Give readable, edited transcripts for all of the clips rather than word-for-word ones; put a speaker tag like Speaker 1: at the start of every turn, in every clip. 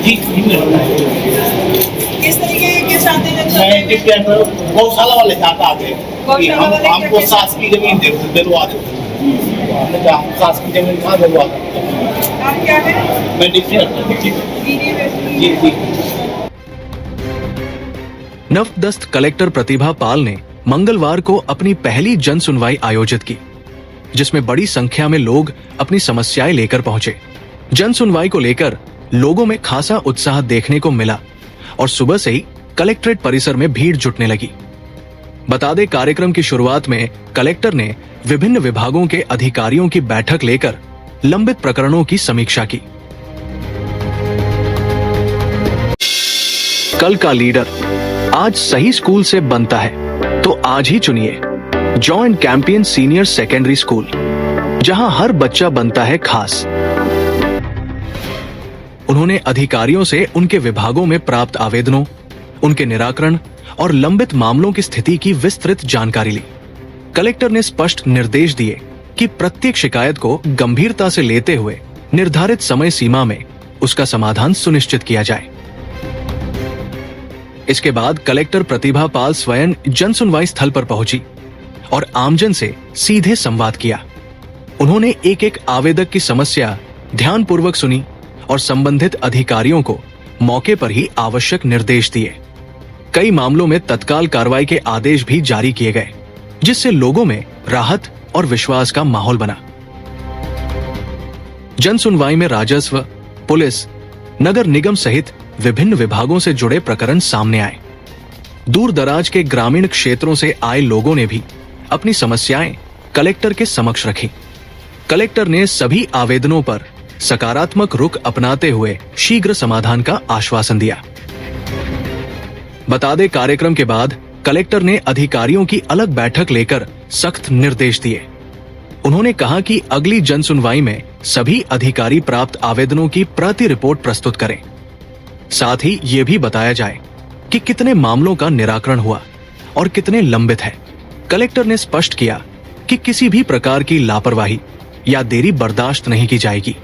Speaker 1: जी जी मिलता है।
Speaker 2: किस तरीके के चाहते हैं
Speaker 1: मैं जिस गौशाला वाले चाहता आगे कि
Speaker 2: गौशाला वाले
Speaker 1: हमको
Speaker 2: क्या-
Speaker 1: शासकीय जमीन दिलवा दो। हमने कहा हम शासकीय जमीन कहाँ दिलवा सकते?
Speaker 2: आप क्या है?
Speaker 1: मैं डिफरेंट जी जी।
Speaker 3: नवदस्त कलेक्टर प्रतिभा पाल ने मंगलवार को अपनी पहली जन सुनवाई आयोजित की, जिसमें बड़ी संख्या में लोग अपनी समस्याएं लेकर पहुंचे। जन सुनवाई को लेकर लोगों में खासा उत्साह देखने को मिला और सुबह से ही कलेक्ट्रेट परिसर में भीड़ जुटने लगी। बता दें, कार्यक्रम की शुरुआत में कलेक्टर ने विभिन्न विभागों के अधिकारियों की बैठक लेकर लंबित प्रकरणों की समीक्षा की। कल का लीडर आज सही स्कूल से बनता है तो आज ही चुनिए joint Campion senior secondary school, जहां हर बच्चा बनता है खास। उन्होंने अधिकारियों से उनके विभागों में प्राप्त आवेदनों, उनके निराकरण और लंबित मामलों की स्थिति की विस्तृत जानकारी ली। कलेक्टर ने स्पष्ट निर्देश दिए कि प्रत्येक शिकायत को गंभीरता से लेते हुए निर्धारित समय सीमा में उसका समाधान सुनिश्चित किया जाए। इसके बाद कलेक्टर प्रतिभा पाल स्वयं जन सुनवाई स्थल पर पहुंची और आमजन से सीधे संवाद किया। उन्होंने एक एक आवेदक की समस्या ध्यानपूर्वक सुनी और संबंधित अधिकारियों को मौके पर ही आवश्यक निर्देश दिए। कई मामलों में तत्काल कार्रवाई के आदेश भी जारी किए गए, जिससे लोगों में राहत और विश्वास का माहौल बना। जन सुनवाई में राजस्व, पुलिस, नगर निगम सहित विभिन्न विभागों से जुड़े प्रकरण सामने आए। दूर दराज के ग्रामीण क्षेत्रों से आए लोगों ने भी अपनी समस्याएं कलेक्टर के समक्ष रखी। कलेक्टर ने सभी आवेदनों पर सकारात्मक रुख अपनाते हुए शीघ्र समाधान का आश्वासन दिया। बता दें, कार्यक्रम के बाद कलेक्टर ने अधिकारियों की अलग बैठक लेकर सख्त निर्देश दिए। उन्होंने कहा कि अगली जन सुनवाई में सभी अधिकारी प्राप्त आवेदनों की प्रति रिपोर्ट प्रस्तुत करें। साथ ही ये भी बताया जाए कि कितने मामलों का निराकरण हुआ और कितने लंबित हैं। कलेक्टर ने स्पष्ट किया कि किसी भी प्रकार की लापरवाही या देरी बर्दाश्त नहीं की जाएगी।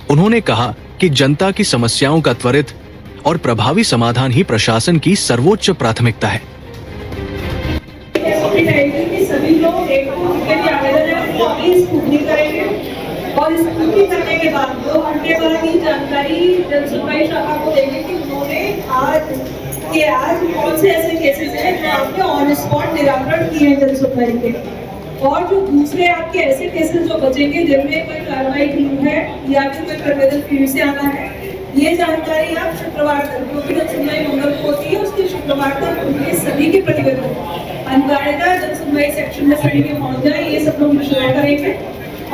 Speaker 3: उन्होंने कहा कि जनता की समस्याओं का त्वरित और प्रभावी समाधान ही प्रशासन की सर्वोच्च प्राथमिकता है।
Speaker 2: सभी लोग एक आवेदन है उसको अभी स्क्रूटनी करेंगे और स्क्रूटनी करने के बाद 2 घंटे बाद ही जानकारी जन सुनवाई शाखा को देंगे कि उन्होंने आज कौन से ऐसे केसेस हैं जो आपने ऑन स्पॉट निराकरण किए हैं जन सुनवाई के, और जो दूसरे आपके ऐसे केसेस जो बचेंगे जिनमें कोई कार्रवाई टीम है या फिर कोई प्रतिवेदन फिर से आना है, ये जानकारी आप शुक्रवार तक, जो भी जन सुनवाई मंगल को होती है उसके शुक्रवार तक उनके सभी के प्रतिवेदन अनिवार्यता जन सुनवाई सेक्शन में सभी के पहुंच जाए, ये सब लोग शेयर करेंगे।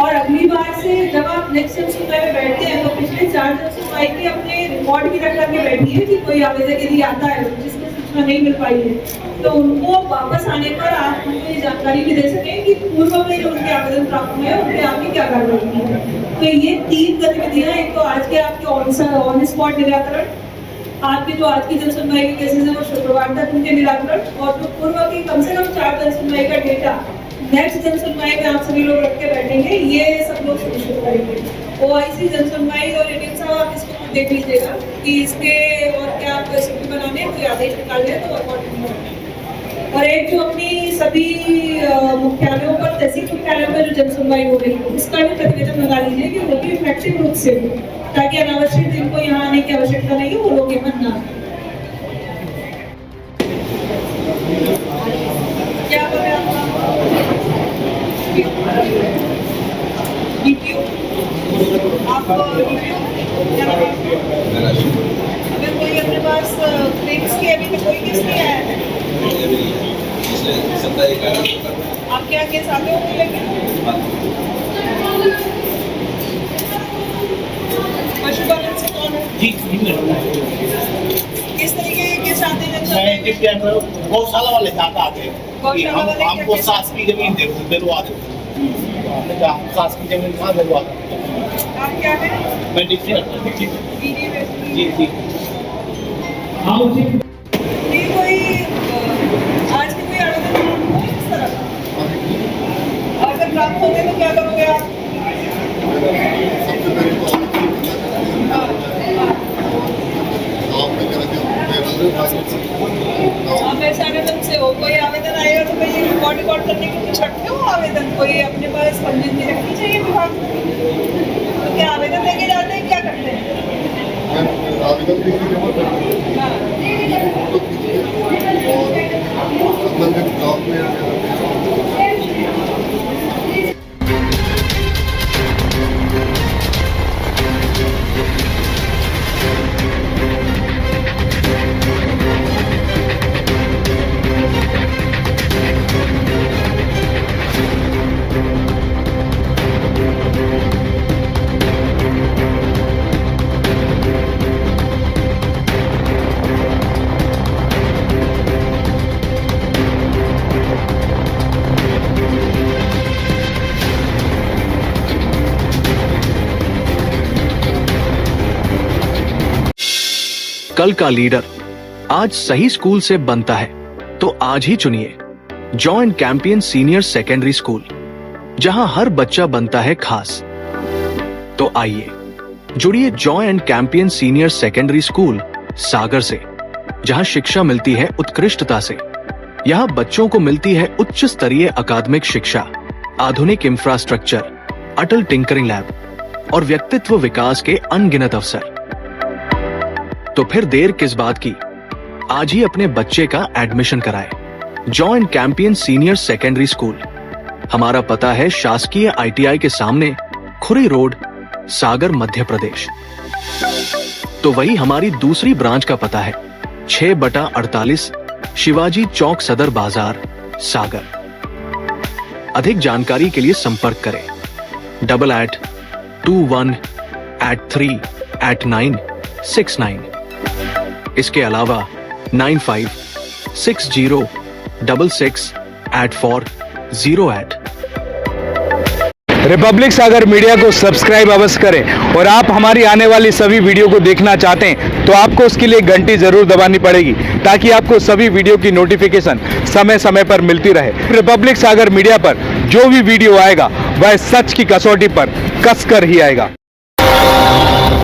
Speaker 2: और अगली बार से जब आप नेक्स्ट जन सुनवाई में बैठते हैं तो पिछले 4 जन सुनवाई के अपने रिकॉर्ड भी रख करके बैठिए कि कोई आवेदक यदि आता है जिसको सूचना नहीं मिल पाई है तो उनको वापस आने पर आप उनको ये जानकारी भी दे सकें कि पूर्व में जो उनके आवेदन प्राप्त हुए हैं उनके आपने क्या कार्रवाई की है। तो ये 3 गतिविधियां, एक तो आज के आपके ऑन स्पॉट निराकरण, आपके जो आज की जन सुनवाई के केसेस हैं वो शुक्रवार तक उनके निराकरण, और जो पूर्व की कम से कम 4 जन सुनवाई का डेटा नेक्स्ट जन सुनवाई में आप सभी लोग रख के बैठेंगे, ये सब लोग सुनिश्चित करेंगे। ओआईसी जन सुनवाई और एडीएम साहब आप इसको देख लीजिएगा कि इसके और क्या आपको एसओपी बनाने कोई आदेश निकाल ले तो अकॉर्डिंग। और एक जो अपनी सभी मुख्यालयों पर, तहसील मुख्यालयों पर जो जन सुनवाई हो रही है उसका भी प्रतिवेदन लगा लीजिए कि वो भी इफेक्टिव रूप से हो, ताकि अनावश्यक जिनको यहाँ आने की आवश्यकता नहीं है वो लोग यहाँ ना। क्या बोले आप अगर कोई अपने पास क्लेम्स की अभी तक कोई केस नहीं आया है, आप क्या केस आगे होने लगे? पशुपालन से कौन है?
Speaker 1: जी जी मिलता है।
Speaker 2: किस तरीके के केस आते हैं?
Speaker 1: मैं जिस गौशाला वाले चाहता आगे कि हमको शासकीय जमीन दिलवा दो। हमने कहा हम शासकीय जमीन कहाँ दिलवा सकते?
Speaker 2: आप क्या है?
Speaker 1: मैं डिफरेंट जी जी।
Speaker 2: ये कोई आज के कोई आवेदन हो इस तरह का? अगर प्राप्त होते तो क्या करोगे आप? कोई अपने पास स्पंदन रखनी चाहिए विभाग को। तो क्या आवेदन लेके जाते हैं, क्या करते हैं?
Speaker 4: आवेदन लिखी जमा करते हैं
Speaker 2: हाँ।
Speaker 4: तो कीजिए और संबंधित ब्लॉक में
Speaker 3: कल का लीडर आज सही स्कूल से बनता है तो आज ही चुनिए Joy and Campion senior secondary school, जहां हर बच्चा बनता है खास। तो आइए जुड़िए Joy and Campion senior secondary school Sagar से, जहां शिक्षा मिलती है उत्कृष्टता से। यहाँ बच्चों को मिलती है उच्च स्तरीय अकादमिक शिक्षा, आधुनिक इंफ्रास्ट्रक्चर, अटल टिंकरिंग लैब और व्यक्तित्व विकास के अनगिनत अवसर। तो फिर देर किस बात की, आज ही अपने बच्चे का एडमिशन कराएं। Joy and Campion senior secondary school. हमारा पता है शासकीय ITI के सामने, खुरी रोड, सागर, मध्य प्रदेश। तो वही हमारी दूसरी ब्रांच का पता है 6/48 शिवाजी चौक, सदर बाजार, सागर। अधिक जानकारी के लिए संपर्क करें 8821838969। इसके अलावा 9560668408।
Speaker 5: रिपब्लिक सागर मीडिया को सब्सक्राइब अवश्य करें और आप हमारी आने वाली सभी वीडियो को देखना चाहते हैं तो आपको उसके लिए घंटी जरूर दबानी पड़ेगी, ताकि आपको सभी वीडियो की नोटिफिकेशन समय समय पर मिलती रहे। रिपब्लिक सागर मीडिया पर जो भी वीडियो आएगा वह सच की कसौटी पर कसकर ही आएगा।